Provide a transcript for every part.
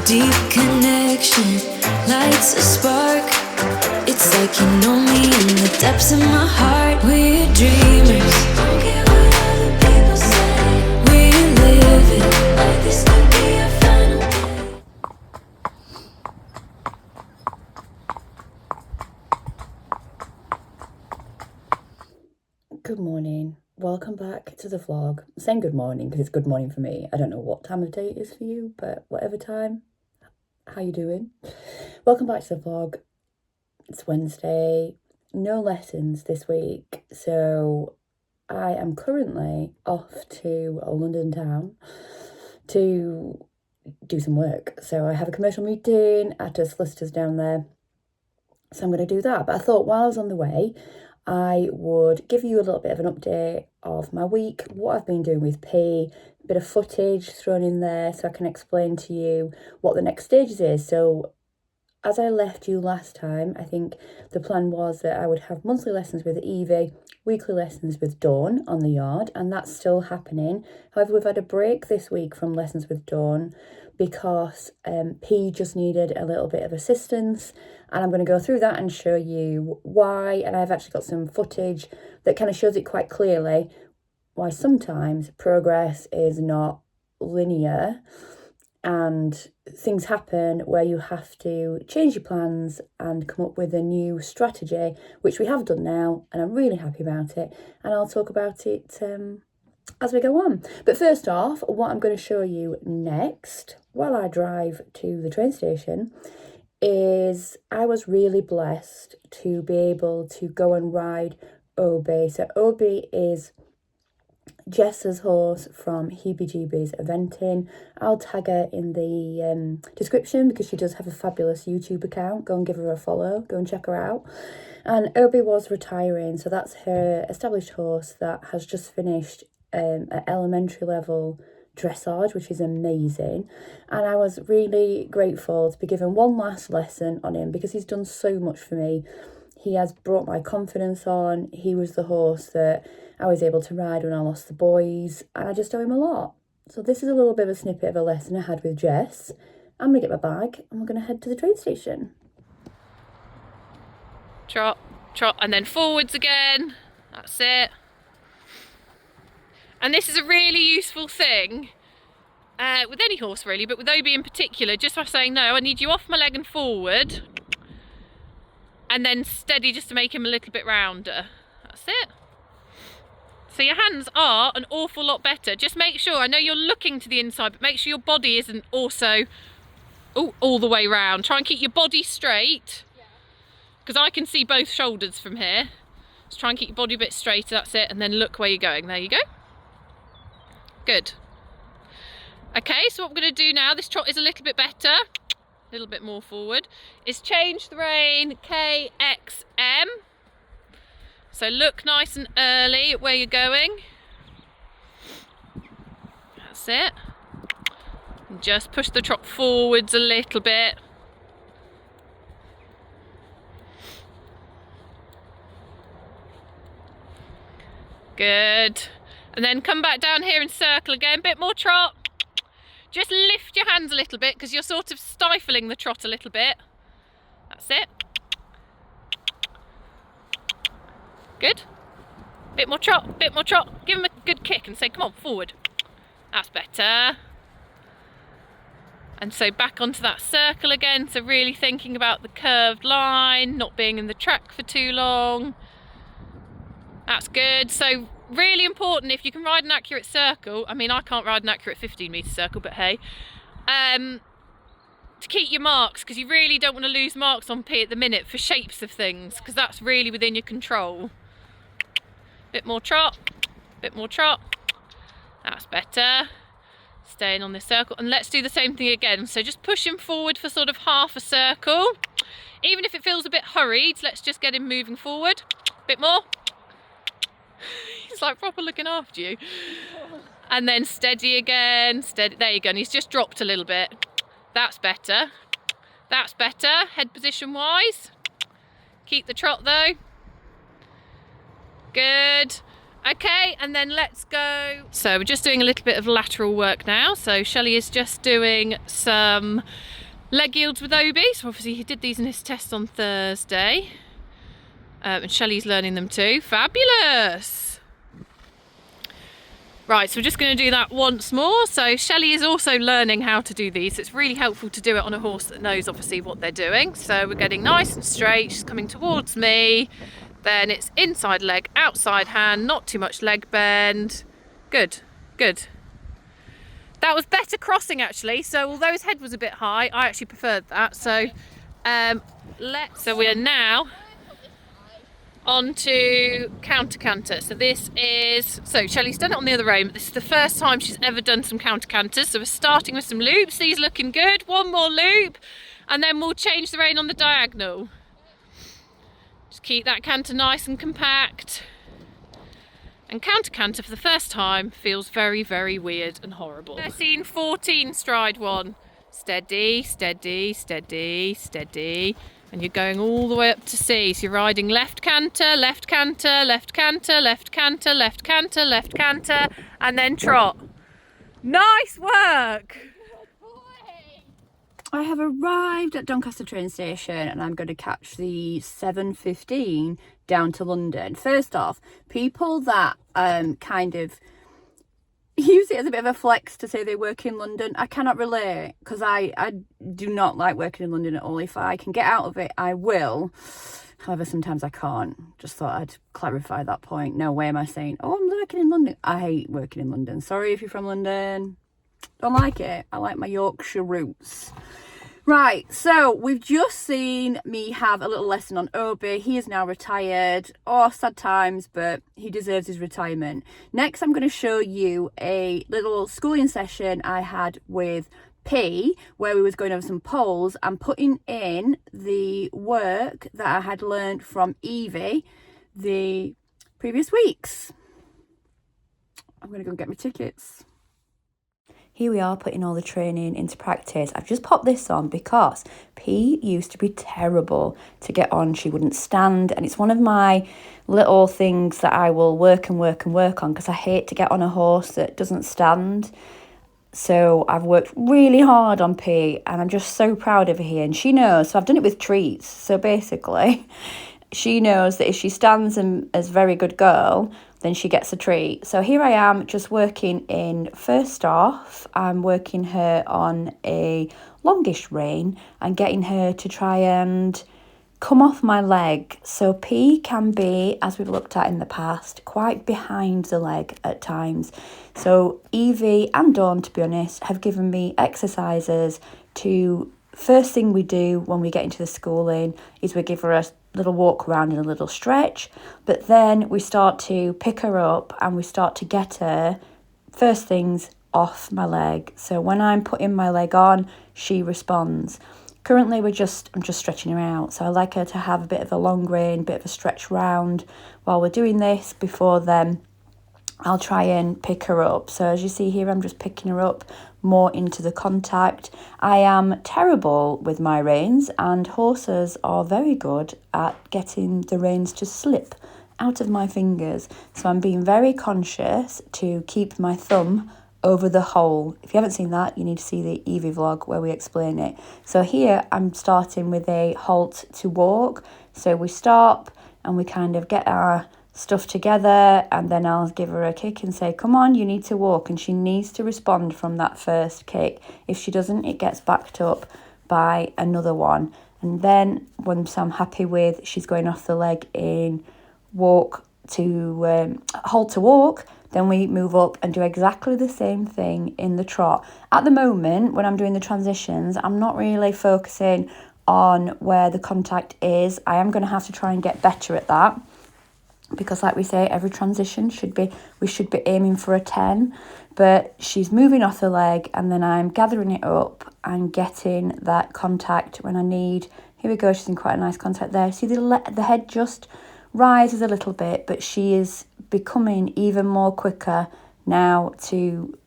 deep connection lights a spark. It's like you know me in the depths of my heart. We're dreamers, don't care what other people say. We live it like this could be our final day. Good morning. Welcome back to the vlog. I'm saying good morning because it's good morning for me. I don't know what time of day it is for you, but whatever time, how you doing? Welcome back to the vlog. It's Wednesday, no lessons this week, so I am currently off to London town to do some work. So I have a commercial meeting at a solicitor's down there, so I'm going to do that. But I thought while I was on the way, I would give you a little bit of an update of my week, what I've been doing with P, a bit of footage thrown in there so I can explain to you what the next stages is. So as I left you last time, I think the plan was that I would have monthly lessons with Evie, weekly lessons with Dawn on the yard, and that's still happening. However, we've had a break this week from lessons with Dawn because P just needed a little bit of assistance, and I'm going to go through that and show you why. And I've actually got some footage that kind of shows it quite clearly why sometimes progress is not linear and things happen where you have to change your plans and come up with a new strategy, which we have done now, and I'm really happy about it, and I'll talk about it as we go on. But first off, what I'm going to show you next while I drive to the train station is I was really blessed to be able to go and ride Obie. So Obie is Jess's horse from Heebie-Jeebies eventing. I'll tag her in the description because she does have a fabulous YouTube account. Go and give her a follow, go and check her out. And Obie was retiring, so that's her established horse that has just finished at elementary level dressage, which is amazing. And I was really grateful to be given one last lesson on him because he's done so much for me. He has brought my confidence on. He was the horse that I was able to ride when I lost the boys, and I just owe him a lot. So this is a little bit of a snippet of a lesson I had with Jess. I'm going to get my bag and we're going to head to the train station. Trot, trot, and then forwards again. That's it. And this is a really useful thing with any horse really, but with Obie in particular, just by saying, no, I need you off my leg and forward, and then steady just to make him a little bit rounder. That's it. So your hands are an awful lot better. Just make sure, I know you're looking to the inside, but make sure your body isn't also all the way round. Try and keep your body straight, because I can see both shoulders from here. Just try and keep your body a bit straighter, that's it, and then look where you're going. There you go. Good. Okay, so what we're going to do now, this trot is a little bit better, a little bit more forward, is change the rein, KXM. So look nice and early at where you're going. That's it. And just push the trot forwards a little bit. Good. And then come back down here and circle again, bit more trot. Just lift your hands a little bit because you're sort of stifling the trot a little bit. That's it. Good. Bit more trot, bit more trot. Give him a good kick and say, come on, forward. That's better. And so back onto that circle again. So really thinking about the curved line, not being in the track for too long. That's good. So really important, if you can ride an accurate circle, I mean I can't ride an accurate 15-metre circle, but hey, to keep your marks, because you really don't want to lose marks on P at the minute for shapes of things, because that's really within your control. Bit more trot, bit more trot. That's better. Staying on this circle, and let's do the same thing again. So just push him forward for sort of half a circle. Even if it feels a bit hurried, let's just get him moving forward. Bit more. He's like proper looking after you. And then steady again, steady. There you go, and he's just dropped a little bit. That's better. That's better, head position wise. Keep the trot though. Good. Okay, and then let's go. So we're just doing a little bit of lateral work now. So Shelley is just doing some leg yields with Obie. So obviously he did these in his test on Thursday. And Shelley's learning them too. Fabulous! Right, so we're just going to do that once more. So Shelley is also learning how to do these. So it's really helpful to do it on a horse that knows obviously what they're doing. So we're getting nice and straight. She's coming towards me. Then it's inside leg, outside hand, not too much leg bend. Good, good. That was better crossing actually. So although his head was a bit high, I actually preferred that. So so we are now on to counter canter. So Shelley's done it on the other rein, but this is the first time she's ever done some counter canters. So we're starting with some loops. These looking good. One more loop, and then we'll change the rein on the diagonal. Just keep that canter nice and compact. And counter canter for the first time feels very, very weird and horrible. Scene 14, stride 1. Steady, steady, steady, steady. And you're going all the way up to C. So you're riding left canter, left canter, left canter, left canter, left canter, left canter, and then trot. Nice work! I have arrived at Doncaster train station and I'm going to catch the 7:15 down to London. First off, people that kind of use it as a bit of a flex to say they work in London, I cannot relate, because I do not like working in London at all. If I can get out of it, I will. However, sometimes I can't. Just thought I'd clarify that point. No way am I saying, oh, I'm working in London. I hate working in London. Sorry if you're from London. Don't like it. I like my Yorkshire roots. Right, so we've just seen me have a little lesson on Obie. He is now retired. Oh, sad times, but he deserves his retirement. Next, I'm going to show you a little schooling session I had with P, where we was going over some polls and putting in the work that I had learned from Evie the previous weeks. I'm going to go and get my tickets. Here we are putting all the training into practice. I've just popped this on because P used to be terrible to get on. She wouldn't stand, and it's one of my little things that I will work on because I hate to get on a horse that doesn't stand. So I've worked really hard on P and I'm just so proud of her here. And she knows, so I've done it with treats. So basically, she knows that if she stands as a very good girl, then she gets a treat. So here I am just working in, first off, I'm working her on a longish rein and getting her to try and come off my leg. So P can be, as we've looked at in the past, quite behind the leg at times. So Evie and Dawn, to be honest, have given me exercises to, first thing we do when we get into the schooling is we give her a little walk around and a little stretch, but then we start to pick her up and we start to get her, first things, off my leg. So when I'm putting my leg on, she responds. Currently I'm just stretching her out, so I like her to have a bit of a long rein, bit of a stretch round while we're doing this. Before then I'll try and pick her up. So as you see here, I'm just picking her up more into the contact. I am terrible with my reins, and horses are very good at getting the reins to slip out of my fingers. So I'm being very conscious to keep my thumb over the hole. If you haven't seen that, you need to see the Evie vlog where we explain it. So here I'm starting with a halt to walk. So we stop and we kind of get our stuff together, and then I'll give her a kick and say, come on, you need to walk, and she needs to respond from that first kick. If she doesn't, it gets backed up by another one. And then once I'm happy with she's going off the leg in walk to halt to walk, then we move up and do exactly the same thing in the trot. At the moment, when I'm doing the transitions, I'm not really focusing on where the contact is. I am going to have to try and get better at that, because like we say, every transition we should be aiming for a 10, but she's moving off the leg and then I'm gathering it up and getting that contact when I need. Here we go, she's in quite a nice contact there. See the head just rises a little bit, but she is becoming even more quicker now to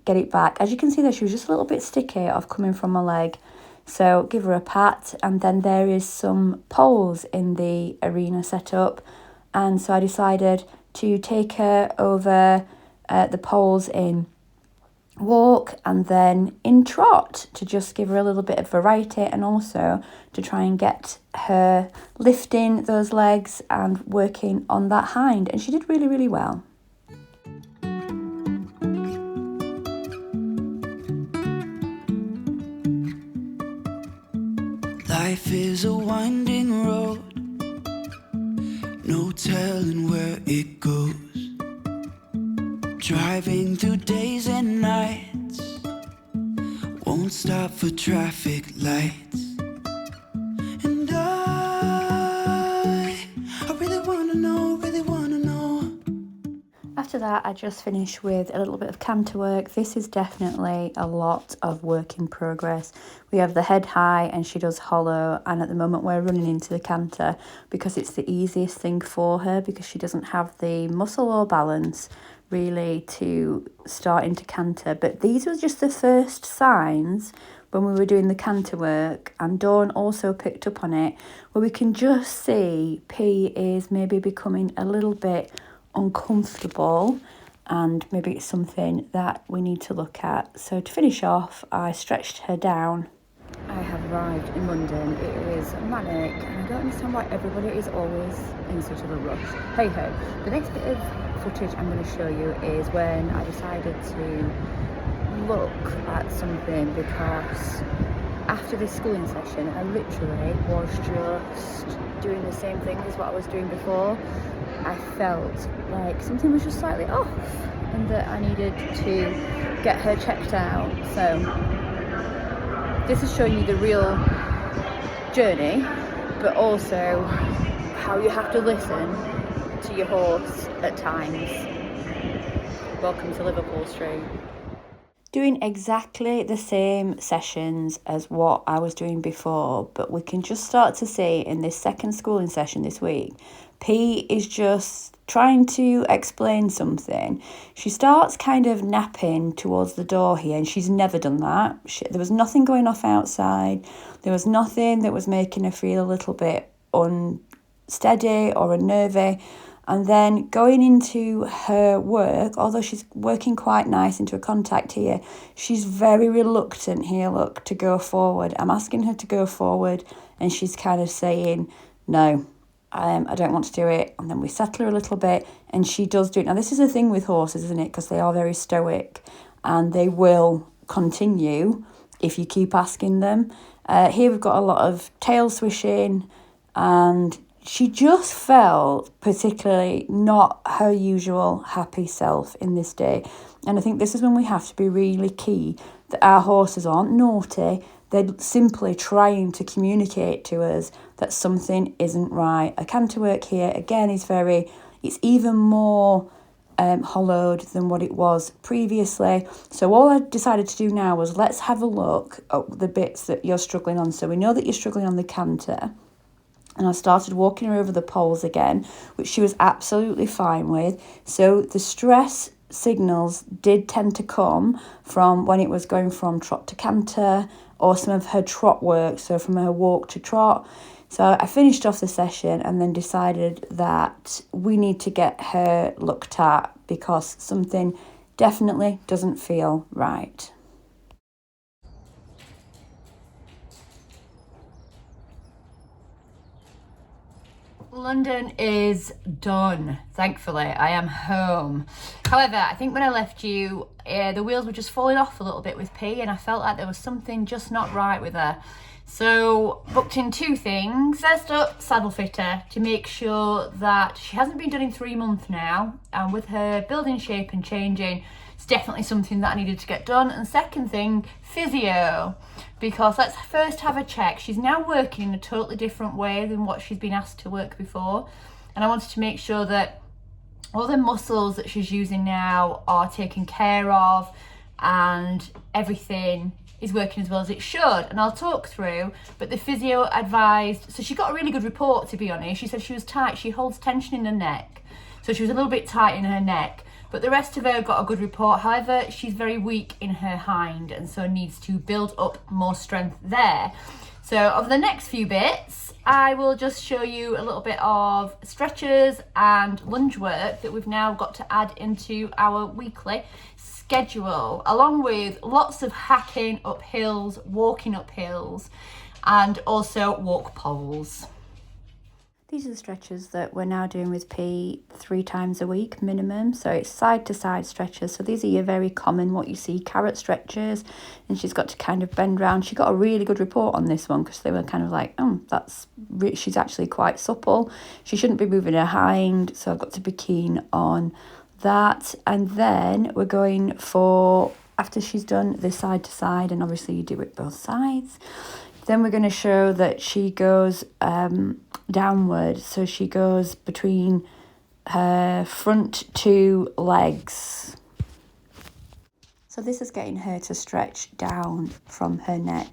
get it back. As you can see there, she was just a little bit sticky of coming from my leg. So give her a pat, and then there is some poles in the arena set up. And so I decided to take her over the poles in walk and then in trot to just give her a little bit of variety, and also to try and get her lifting those legs and working on that hind, and she did really, really well. Life is a winding road, no telling where it goes. Driving through days and nights, won't stop for traffic lights. And I really wanna know, really wanna know. After that, I just finished with a little bit of canter work. This is definitely a lot of work in progress. We have the head high and she does hollow, and at the moment we're running into the canter because it's the easiest thing for her, because she doesn't have the muscle or balance really to start into canter. But these were just the first signs when we were doing the canter work, and Dawn also picked up on it, where we can just see P is maybe becoming a little bit uncomfortable, and maybe it's something that we need to look at. So to finish off, I stretched her down. I have arrived in London. It is manic, and I don't understand why everybody is always in such of a rush. Hey ho. The next bit of footage I'm going to show you is when I decided to look at something, because after this schooling session I literally was just doing the same thing as what I was doing before. I felt like something was just slightly off and that I needed to get her checked out. So this is showing you the real journey, but also how you have to listen to your horse at times. Welcome to Liverpool Street. Doing exactly the same sessions as what I was doing before, but we can just start to see in this second schooling session this week, P is just trying to explain something. She starts kind of napping towards the door here, and she's never done that. There was nothing going off outside. There was nothing that was making her feel a little bit unsteady or unnervy. And then going into her work, although she's working quite nice into a contact here, she's very reluctant here, look, to go forward. I'm asking her to go forward and she's kind of saying, no, I don't want to do it. And then we settle her a little bit and she does do it. Now, this is the thing with horses, isn't it? Because they are very stoic and they will continue if you keep asking them. Here we've got a lot of tail swishing, and she just felt particularly not her usual happy self in this day. And I think this is when we have to be really key that our horses aren't naughty. They're simply trying to communicate to us that something isn't right. A canter work here, again, is it's even more hollowed than what it was previously. So all I decided to do now was let's have a look at the bits that you're struggling on. So we know that you're struggling on the canter. And I started walking her over the poles again, which she was absolutely fine with. So the stress signals did tend to come from when it was going from trot to canter, or some of her trot work, so from her walk to trot. So I finished off the session and then decided that we need to get her looked at because something definitely doesn't feel right. London is done, thankfully. I am home. However, I think when I left you, the wheels were just falling off a little bit with P, and I felt like there was something just not right with her. So, booked in two things. First up, saddle fitter, to make sure that she hasn't been done in 3 months now, and with her building shape and changing, it's definitely something that I needed to get done. And second thing, physio, because let's first have a check. She's now working in a totally different way than what she's been asked to work before, and I wanted to make sure that all the muscles that she's using now are taken care of and everything is working as well as it should. And I'll talk through, but the physio advised, so she got a really good report, to be honest. She said she was tight, she holds tension in her neck, so she was a little bit tight in her neck, but the rest of her got a good report. However, she's very weak in her hind and so needs to build up more strength there. So over the next few bits, I will just show you a little bit of stretches and lunge work that we've now got to add into our weekly schedule, along with lots of hacking up hills, walking up hills, and also walk poles. These are the stretches that we're now doing with P 3 times a week minimum. So it's side to side stretches. So these are your very common, what you see, carrot stretches. And she's got to kind of bend round. She got a really good report on this one because they were kind of like, oh, she's actually quite supple. She shouldn't be moving her hind. So I've got to be keen on that. And then we're going for, after she's done the side to side, and obviously you do it both sides, then we're going to show that she goes downward. So she goes between her front two legs. So this is getting her to stretch down from her neck.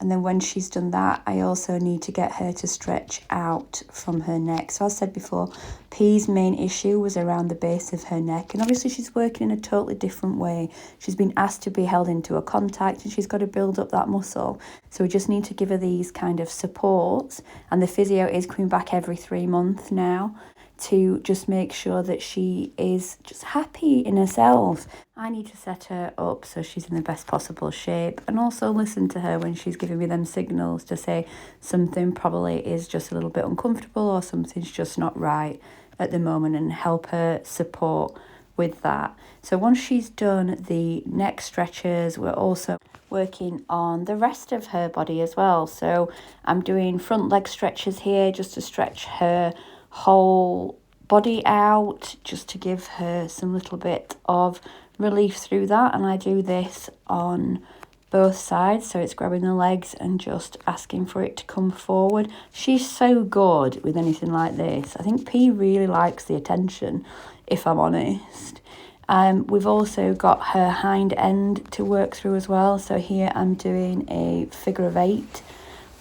And then when she's done that, I also need to get her to stretch out from her neck. So as I said before, P's main issue was around the base of her neck. And obviously she's working in a totally different way. She's been asked to be held into a contact and she's got to build up that muscle. So we just need to give her these kind of supports. And the physio is coming back every 3 months now to just make sure that she is just happy in herself. I need to set her up so she's in the best possible shape, and also listen to her when she's giving me them signals to say something probably is just a little bit uncomfortable or something's just not right at the moment, and help her support with that. So once she's done the neck stretches, we're also working on the rest of her body as well. So I'm doing front leg stretches here just to stretch her whole body out, just to give her some little bit of relief through that. And I do this on both sides, so it's grabbing the legs and just asking for it to come forward. She's so good with anything like this. I think P really likes the attention, if I'm honest. We've also got her hind end to work through as well. So here I'm doing a figure of 8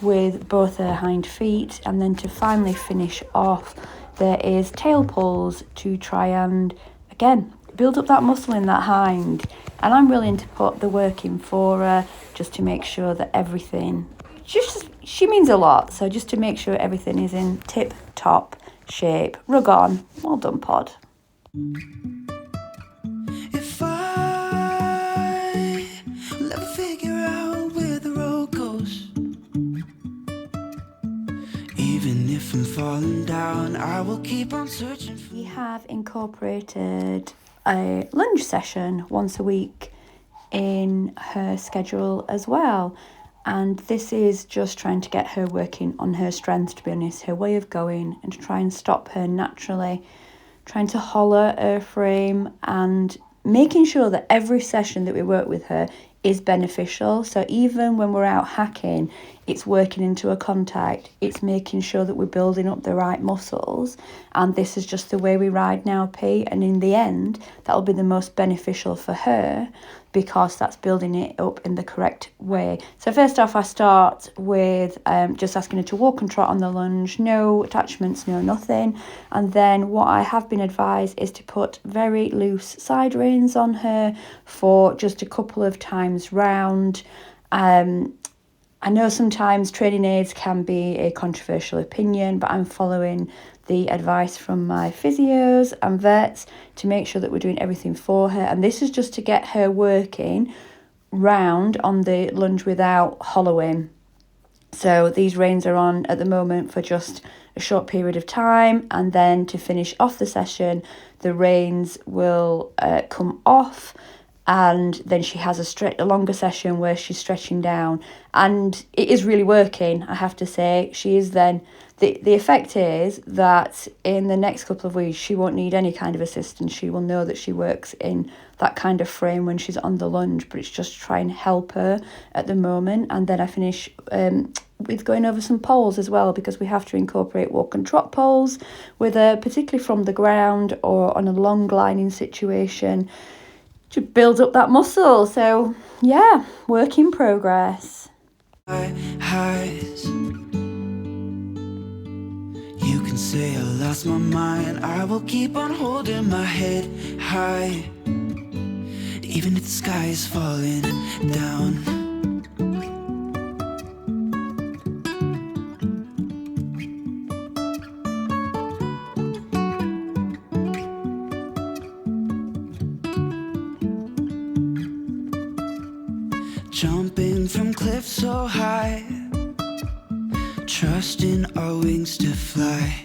with both her hind feet, and then to finally finish off there is tail pulls to try and again build up that muscle in that hind. And I'm willing to put the work in for her just to make sure that everything, she means a lot, so just to make sure everything is in tip top shape. Rug on. Well done, pod. If I will ever figure out where the road goes, even if I'm falling down, I will keep on searching for. We have incorporated a lunge session once a week in her schedule as well. And this is just trying to get her working on her strength, to be honest, her way of going, and to try and stop her naturally trying to holler her frame, and making sure that every session that we work with her is beneficial. So even when we're out hacking, it's working into a contact, it's making sure that we're building up the right muscles, and this is just the way we ride now, P, and in the end that'll be the most beneficial for her because that's building it up in the correct way. So first off, I start with just asking her to walk and trot on the lunge, no attachments, no nothing. And then what I have been advised is to put very loose side reins on her for just a couple of times round. I know sometimes training aids can be a controversial opinion, but I'm following the advice from my physios and vets to make sure that we're doing everything for her. And this is just to get her working round on the lunge without hollowing. So these reins are on at the moment for just a short period of time, and then to finish off the session, the reins will come off. And then she has a longer session where she's stretching down, and it is really working, I have to say. She is then, the effect is that in the next couple of weeks she won't need any kind of assistance. She will know that she works in that kind of frame when she's on the lunge, but it's just try and help her at the moment. And then I finish with going over some poles as well, because we have to incorporate walk and trot poles with her, particularly from the ground or on a long lining situation, to build up that muscle. So yeah, work in progress. Highs. You can say I lost my mind, I will keep on holding my head high, even if the sky is falling down. Jumping from cliffs so high, trusting our wings to fly.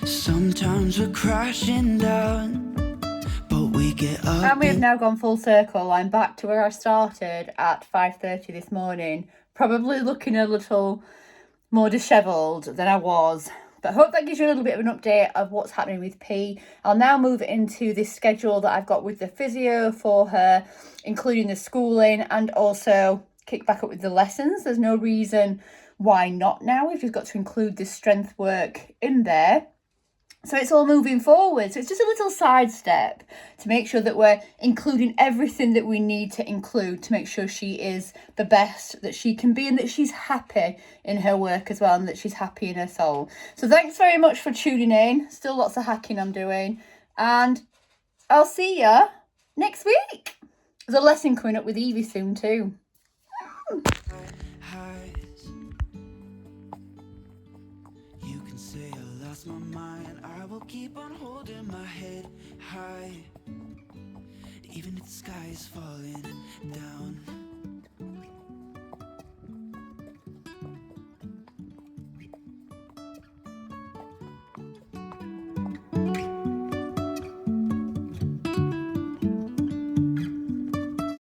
Sometimes we're crashing down, but we get up. And we've now gone full circle. I'm back to where I started at 5:30 this morning. Probably looking a little more dishevelled than I was. But I hope that gives you a little bit of an update of what's happening with P. I'll now move into this schedule that I've got with the physio for her, including the schooling, and also kick back up with the lessons. There's no reason why not now. We've just got to include this strength work in there. So it's all moving forward. So it's just a little sidestep to make sure that we're including everything that we need to include to make sure she is the best that she can be and that she's happy in her work as well and that she's happy in her soul. So thanks very much for tuning in. Still lots of hacking I'm doing. And I'll see ya next week. There's a lesson coming up with Evie soon too. You can say I lost my mind. I will keep on holding my head high, even if the sky is falling down.